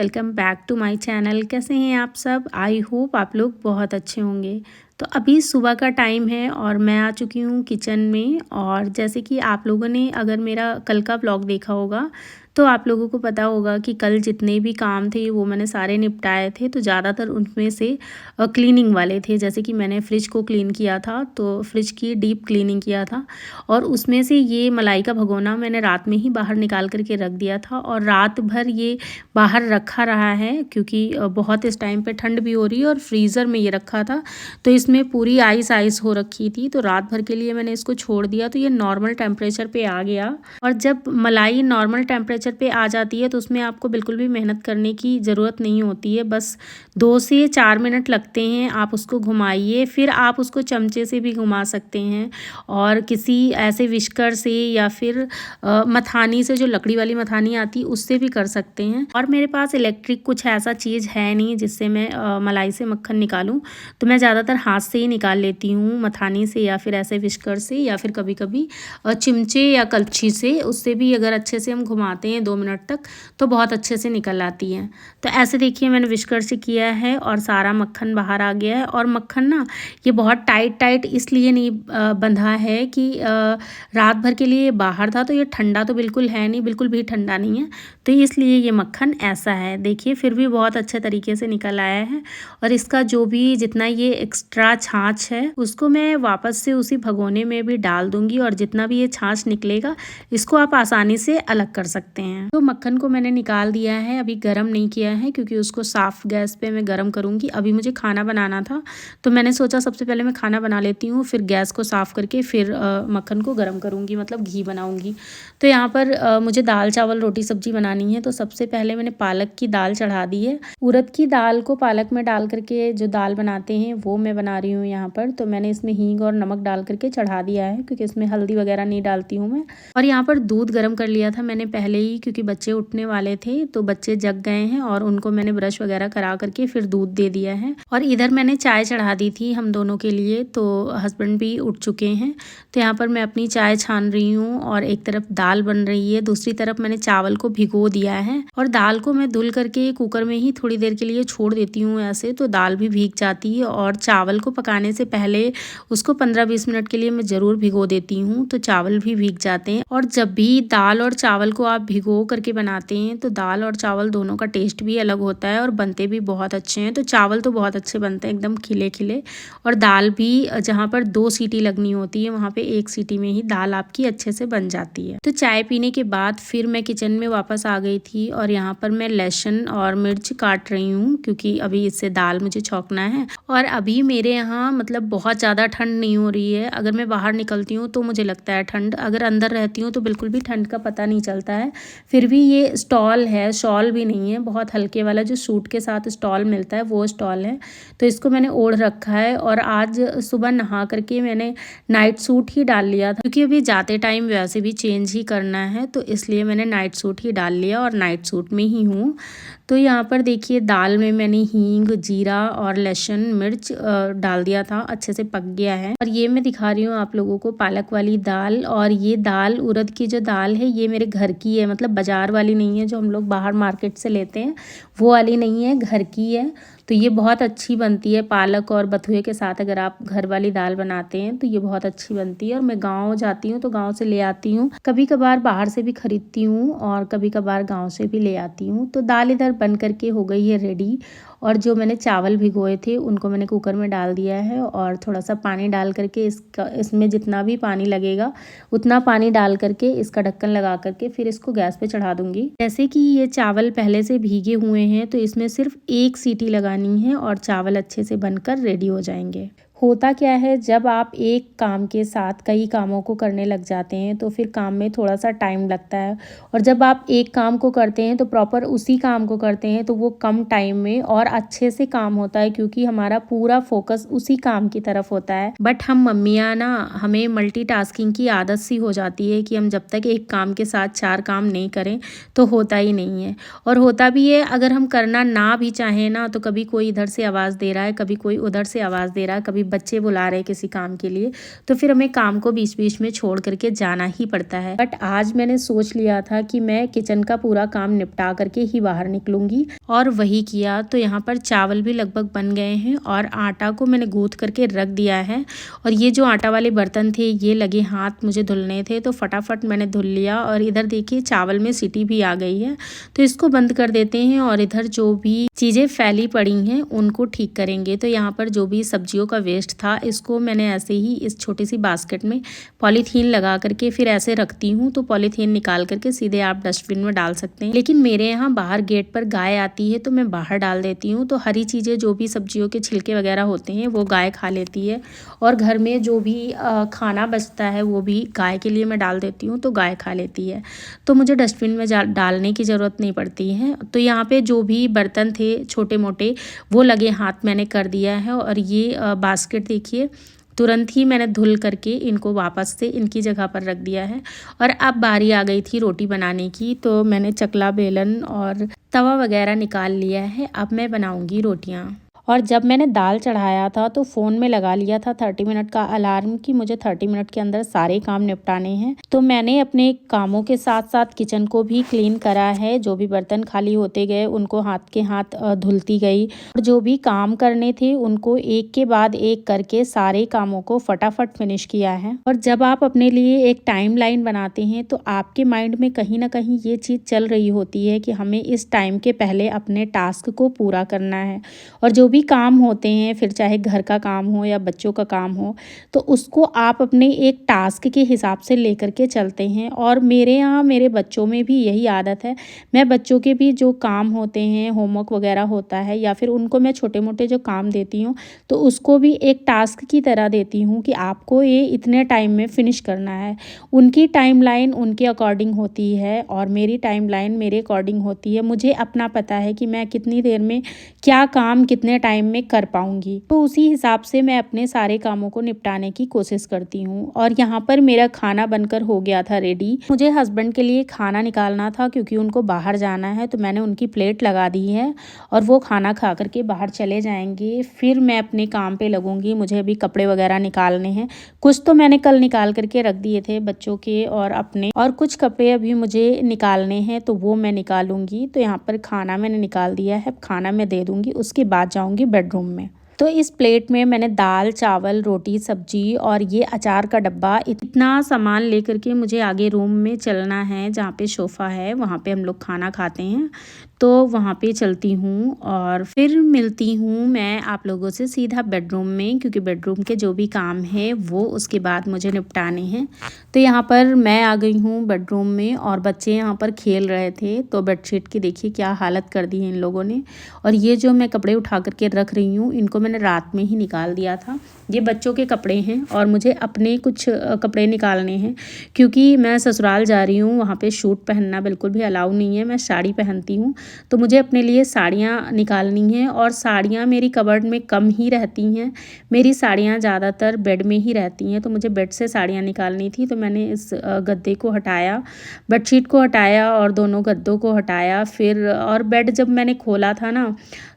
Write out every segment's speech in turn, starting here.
Welcome back to my channel. कैसे हैं आप सब? आई होप आप लोग बहुत अच्छे होंगे। तो अभी सुबह का टाइम है और मैं आ चुकी हूँ किचन में। और जैसे कि आप लोगों ने अगर मेरा कल का व्लॉग देखा होगा तो आप लोगों को पता होगा कि कल जितने भी काम थे वो मैंने सारे निपटाए थे। तो ज़्यादातर उनमें से क्लीनिंग वाले थे। जैसे कि मैंने फ़्रिज को क्लीन किया था, तो फ्रिज की डीप क्लीनिंग किया था। और उसमें से ये मलाई का भगोना मैंने रात में ही बाहर निकाल करके रख दिया था और रात भर ये बाहर रखा रहा है क्योंकि बहुत इस टाइम पे ठंड भी हो रही है और फ्रीज़र में ये रखा था तो इसमें पूरी आइस आइस हो रखी थी। तो रात भर के लिए मैंने इसको छोड़ दिया तो ये नॉर्मल टेम्परेचर पे आ गया। और जब मलाई नॉर्मल टेम्परेचर पे आ जाती है तो उसमें आपको बिल्कुल भी मेहनत करने की ज़रूरत नहीं होती है। बस 2 से 4 मिनट लगते हैं। आप उसको घुमाइए, फिर आप उसको चमचे से भी घुमा सकते हैं और किसी ऐसे विस्कर से या फिर मथानी से, जो लकड़ी वाली मथानी आती है उससे भी कर सकते हैं। और मेरे पास इलेक्ट्रिक कुछ ऐसा चीज़ है नहीं जिससे मैं मलाई से मक्खन निकालूं, तो मैं ज़्यादातर हाथ से ही निकाल लेती हूँ, मथानी से या फिर ऐसे विस्कर से या फिर कभी कभी चिमचे या कलछी से। उससे भी अगर अच्छे से हम घुमाते हैं 2 मिनट तक तो बहुत अच्छे से निकल आती है। तो ऐसे देखिए मैंने विस्कर से किया है और सारा मक्खन बाहर आ गया है। और मक्खन ना ये बहुत टाइट टाइट इसलिए नहीं बंधा है कि रात भर के लिए बाहर था, तो ये ठंडा तो बिल्कुल है नहीं, बिल्कुल भी ठंडा नहीं है, तो इसलिए ये मक्खन ऐसा है। देखिए फिर भी बहुत अच्छे तरीके से निकल आया है। और इसका जो भी जितना ये एक्स्ट्रा छाछ है उसको मैं वापस से उसी भगोने में भी डाल दूंगी और जितना भी ये छाछ निकलेगा इसको आप आसानी से अलग कर सकते हैं। तो मक्खन को मैंने निकाल दिया है, अभी गर्म नहीं किया है क्योंकि उसको साफ गैस पे मैं गर्म करूंगी। अभी मुझे खाना बनाना था तो मैंने सोचा सबसे पहले मैं खाना बना लेती हूँ, फिर गैस को साफ करके फिर मक्खन को गर्म करूंगी, मतलब घी बनाऊंगी। तो यहाँ पर मुझे दाल चावल रोटी सब्जी बनानी है। तो सबसे पहले मैंने पालक की दाल चढ़ा दी है। उड़द की दाल को पालक में डाल करके जो दाल बनाते हैं वो मैं बना रही हूँ यहाँ पर। तो मैंने इसमें हींग और नमक डाल करके चढ़ा दिया है क्योंकि इसमें हल्दी वगैरह नहीं डालती हूँ मैं। और यहाँ पर दूध गर्म कर लिया था मैंने पहले ही, क्योंकि बच्चे उठने वाले थे तो बच्चे जग गए हैं और उनको मैंने ब्रश वगैरह करा करके फिर दूध दे दिया है। और इधर मैंने चाय चढ़ा दी थी हम दोनों के लिए, तो हस्बैंड भी उठ चुके हैं। तो यहाँ पर मैं अपनी चाय छान रही हूँ और एक तरफ दाल बन रही है, दूसरी तरफ मैंने चावल को भिगो दिया है। और दाल को मैं धुल करके कुकर में ही थोड़ी देर के लिए छोड़ देती हूँ ऐसे, तो दाल भी भीग जाती है। और चावल को पकाने से पहले उसको 15-20 मिनट के लिए मैं ज़रूर भिगो देती हूँ, तो चावल भी भीग जाते हैं। और जब भी दाल और चावल को आप भिगो करके बनाते हैं तो दाल और चावल दोनों का टेस्ट भी अलग होता है और बनते भी बहुत अच्छे हैं। तो चावल तो बहुत अच्छे बनते हैं, एकदम खिले खिले। और दाल भी जहाँ पर 2 सीटी लगनी होती है वहाँ पे 1 सीटी में ही दाल आपकी अच्छे से बन जाती है। तो चाय पीने के बाद फिर मैं किचन में वापस आ गई थी और यहाँ पर मैं लहसुन और मिर्च काट रही हूँ क्योंकि अभी इससे दाल मुझे छौंकना है। और अभी मेरे यहाँ मतलब बहुत ज़्यादा ठंड नहीं हो रही है। अगर मैं बाहर निकलती हूँ तो मुझे लगता है ठंड, अगर अंदर रहती हूँ तो बिल्कुल भी ठंड का पता नहीं चलता है। फिर भी ये स्टॉल है, शॉल भी नहीं है, बहुत हल्के वाला जो सूट के साथ स्टॉल मिलता है वो स्टॉल है। तो इसको मैंने ओढ़ रखा है। और आज सुबह नहा करके मैंने नाइट सूट ही डाल लिया था क्योंकि अभी जाते टाइम वैसे भी चेंज ही करना है, तो इसलिए मैंने नाइट सूट ही डाल लिया और नाइट सूट में ही हूँ। तो यहाँ पर देखिए दाल में मैंने हींग, जीरा और लहसुन मिर्च डाल दिया था, अच्छे से पक गया है। और ये मैं दिखा रही हूँ आप लोगों को पालक वाली दाल। और ये दाल उड़द की जो दाल है ये मेरे घर की है, मतलब बाजार वाली नहीं है जो हम लोग बाहर मार्केट से लेते हैं, वो वाली नहीं है, घर की है। तो ये बहुत अच्छी बनती है पालक और बथुए के साथ। अगर आप घर वाली दाल बनाते हैं तो ये बहुत अच्छी बनती है। और मैं गांव जाती हूँ तो गांव से ले आती हूँ, कभी कभार बाहर से भी खरीदती हूँ और कभी कभार गांव से भी ले आती हूँ। तो दाल इधर बन करके हो गई है रेडी। और जो मैंने चावल भिगोए थे उनको मैंने कुकर में डाल दिया है और थोड़ा सा पानी डाल करके इसमें जितना भी पानी लगेगा उतना पानी डाल करके इसका ढक्कन लगा करके फिर इसको गैस पे चढ़ा दूंगी। जैसे कि ये चावल पहले से भीगे हुए हैं तो इसमें सिर्फ 1 सीटी लगानी है और चावल अच्छे से बनकर रेडी हो जाएंगे। होता क्या है, जब आप एक काम के साथ कई कामों को करने लग जाते हैं तो फिर काम में थोड़ा सा टाइम लगता है। और जब आप एक काम को करते हैं तो प्रॉपर उसी काम को करते हैं तो वो कम टाइम में और अच्छे से काम होता है क्योंकि हमारा पूरा फोकस उसी काम की तरफ होता है। बट हम मम्मियाँ ना, हमें मल्टीटास्किंग की आदत सी हो जाती है कि हम जब तक एक काम के साथ 4 काम नहीं करें तो होता ही नहीं है। और होता भी है, अगर हम करना ना भी चाहें ना तो कभी कोई इधर से आवाज़ दे रहा है, कभी कोई उधर से आवाज़ दे रहा है, कभी बच्चे बुला रहे किसी काम के लिए, तो फिर हमें काम को बीच बीच में छोड़ करके जाना ही पड़ता है। बट आज मैंने सोच लिया था कि मैं किचन का पूरा काम निपटा करके ही बाहर निकलूंगी, और वही किया। तो यहाँ पर चावल भी लगभग बन गए हैं और आटा को मैंने गूंथ करके रख दिया है। और ये जो आटा वाले बर्तन थे ये लगे हाथ मुझे धुलने थे, तो फटाफट मैंने धुल लिया। और इधर देखिए चावल में सीटी भी आ गई है, तो इसको बंद कर देते हैं और इधर जो भी चीज़ें फैली पड़ी हैं उनको ठीक करेंगे। तो यहाँ पर जो भी सब्जियों का वेस्ट था इसको मैंने ऐसे ही इस छोटी सी बास्केट में पॉलीथीन लगा करके फिर ऐसे रखती हूँ। तो पॉलीथीन निकाल करके सीधे आप डस्टबिन में डाल सकते हैं। लेकिन मेरे यहाँ बाहर गेट पर गाय आती है तो मैं बाहर डाल देती हूँ। तो हरी चीज़ें जो भी सब्जियों के छिलके वगैरह होते हैं वो गाय खा लेती है, और घर में जो भी खाना बचता है वो भी गाय के लिए मैं डाल देती हूँ, तो गाय खा लेती है। तो मुझे डस्टबिन में डालने की ज़रूरत नहीं पड़ती है। तो यहाँ पे जो भी बर्तन थे छोटे मोटे वो लगे हाथ मैंने कर दिया है। और ये बास्केट देखिए तुरंत ही मैंने धुल करके इनको वापस से इनकी जगह पर रख दिया है। और अब बारी आ गई थी रोटी बनाने की, तो मैंने चकला बेलन और तवा वगैरह निकाल लिया है। अब मैं बनाऊंगी रोटियां। और जब मैंने दाल चढ़ाया था तो फ़ोन में लगा लिया था 30 मिनट का अलार्म कि मुझे 30 मिनट के अंदर सारे काम निपटाने हैं। तो मैंने अपने कामों के साथ साथ किचन को भी क्लीन करा है। जो भी बर्तन खाली होते गए उनको हाथ के हाथ धुलती गई, और जो भी काम करने थे उनको एक के बाद एक करके सारे कामों को फटाफट फिनिश किया है। और जब आप अपने लिए एक टाइम लाइन बनाते हैं तो आपके माइंड में कहीं ना कहीं ये चीज़ चल रही होती है कि हमें इस टाइम के पहले अपने टास्क को पूरा करना है। और जो भी काम होते हैं, फिर चाहे घर का काम हो या बच्चों का काम हो, तो उसको आप अपने एक टास्क के हिसाब से लेकर के चलते हैं। और मेरे यहाँ मेरे बच्चों में भी यही आदत है। मैं बच्चों के भी जो काम होते हैं, होमवर्क वगैरह होता है, या फिर उनको मैं छोटे मोटे जो काम देती हूँ तो उसको भी एक टास्क की तरह देती हूँ कि आपको ये इतने टाइम में फिनिश करना है। उनकी टाइमलाइन उनके अकॉर्डिंग होती है और मेरी टाइमलाइन मेरे अकॉर्डिंग होती है। मुझे अपना पता है कि मैं कितनी देर में क्या काम कितने टाइम में कर पाऊंगी, तो उसी हिसाब से मैं अपने सारे कामों को निपटाने की कोशिश करती हूँ। और यहाँ पर मेरा खाना बनकर हो गया था रेडी। मुझे हस्बैंड के लिए खाना निकालना था क्योंकि उनको बाहर जाना है, तो मैंने उनकी प्लेट लगा दी है और वो खाना खा करके बाहर चले जाएंगे। फिर मैं अपने काम पे लगूंगी। मुझे अभी कपड़े वगैरह निकालने हैं। कुछ तो मैंने कल निकाल करके रख दिए थे बच्चों के और अपने, और कुछ कपड़े अभी मुझे निकालने हैं तो वो मैं निकालूंगी। तो यहाँ पर खाना मैंने निकाल दिया है, खाना मैं दे दूंगी, उसके बाद जाऊंगी बेडरूम में। तो इस प्लेट में मैंने दाल, चावल, रोटी, सब्जी और ये अचार का डब्बा, इतना सामान लेकर के मुझे आगे रूम में चलना है जहाँ पे सोफ़ा है, वहाँ पे हम लोग खाना खाते हैं। तो वहाँ पे चलती हूँ और फिर मिलती हूँ मैं आप लोगों से सीधा बेडरूम में, क्योंकि बेडरूम के जो भी काम है वो उसके बाद मुझे निपटाने हैं। तो यहाँ पर मैं आ गई हूँ बेडरूम में और बच्चे यहाँ पर खेल रहे थे। तो बेडशीट की देखिए क्या हालत कर दी है इन लोगों ने। और ये जो मैं कपड़े उठा करके रख रही हूँ इनको मैंने रात में ही निकाल दिया था। ये बच्चों के कपड़े हैं और मुझे अपने कुछ कपड़े निकालने हैं, क्योंकि मैं ससुराल जा रही हूँ, वहाँ पे सूट पहनना बिल्कुल भी अलाउ नहीं है। मैं साड़ी पहनती हूँ, तो मुझे अपने लिए साड़ियाँ निकालनी हैं। और साड़ियाँ मेरी कबर्ड में कम ही रहती हैं। मेरी साड़ियाँ ज़्यादातर बेड में ही रहती हैं, तो मुझे बेड से साड़ियाँ निकालनी थी। तो मैंने इस गद्दे को हटाया, बेडशीट को हटाया और दोनों गद्दों को हटाया। फिर और बेड जब मैंने खोला था ना,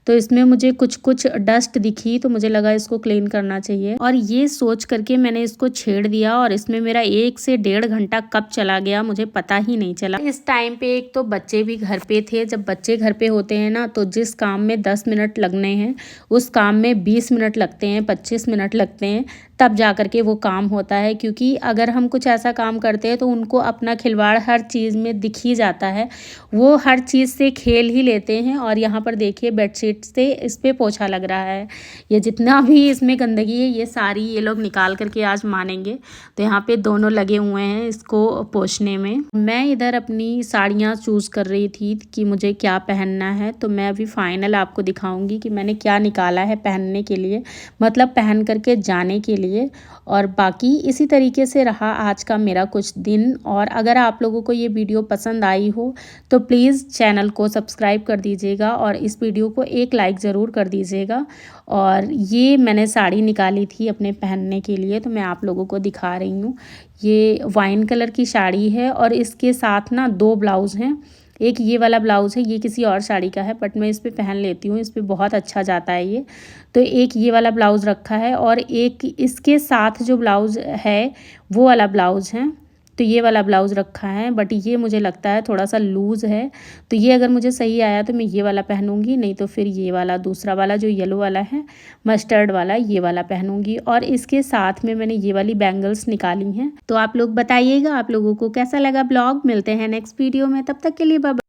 तो इसमें मुझे कुछ डस्ट दिखी, तो मुझे लगा इसको क्लीन करना चाहिए। और ये सोच करके मैंने इसको छेड़ दिया और इसमें मेरा 1 से 1.5 घंटा कब चला गया मुझे पता ही नहीं चला। इस टाइम पे एक तो बच्चे भी घर पे थे। जब बच्चे घर पे होते हैं ना, तो जिस काम में 10 मिनट लगने हैं उस काम में 20 मिनट लगते हैं, 25 मिनट लगते हैं, तब जा कर के वो काम होता है। क्योंकि अगर हम कुछ ऐसा काम करते हैं तो उनको अपना खिलवाड़ हर चीज़ में दिख ही जाता है, वो हर चीज़ से खेल ही लेते हैं। और यहाँ पर देखिए बेडशीट से इस पे पोछा लग रहा है। ये जितना भी इसमें गंदगी है ये सारी ये लोग निकाल करके आज मानेंगे। तो यहाँ पे दोनों लगे हुए हैं इसको पोछने में। मैं इधर अपनी साड़ियाँ चूज़ कर रही थी कि मुझे क्या पहनना है। तो मैं अभी फाइनल आपको दिखाऊंगी कि मैंने क्या निकाला है पहनने के लिए, मतलब पहन करके जाने के लिए। और बाकी इसी तरीके से रहा आज का मेरा कुछ दिन। और अगर आप लोगों को ये वीडियो पसंद आई हो तो प्लीज़ चैनल को सब्सक्राइब कर दीजिएगा और इस वीडियो को एक लाइक ज़रूर कर दीजिएगा। और ये मैंने साड़ी निकाली थी अपने पहनने के लिए, तो मैं आप लोगों को दिखा रही हूँ। ये वाइन कलर की साड़ी है और इसके साथ ना 2 ब्लाउज़ हैं। एक ये वाला ब्लाउज़ है, ये किसी और साड़ी का है बट मैं इस पे पहन लेती हूँ, इस पे बहुत अच्छा जाता है ये। तो एक ये वाला ब्लाउज़ रखा है और एक इसके साथ जो ब्लाउज़ है वो वाला ब्लाउज़ है। तो ये वाला ब्लाउज़ रखा है बट ये मुझे लगता है थोड़ा सा लूज़ है, तो ये अगर मुझे सही आया तो मैं ये वाला पहनूँगी, नहीं तो फिर ये वाला दूसरा वाला जो येलो वाला है, मस्टर्ड वाला, ये वाला पहनूँगी। और इसके साथ में मैंने ये वाली बैंगल्स निकाली हैं। तो आप लोग बताइएगा आप लोगों को कैसा लगा ब्लॉग। मिलते हैं नेक्स्ट वीडियो में, तब तक के लिए बाय।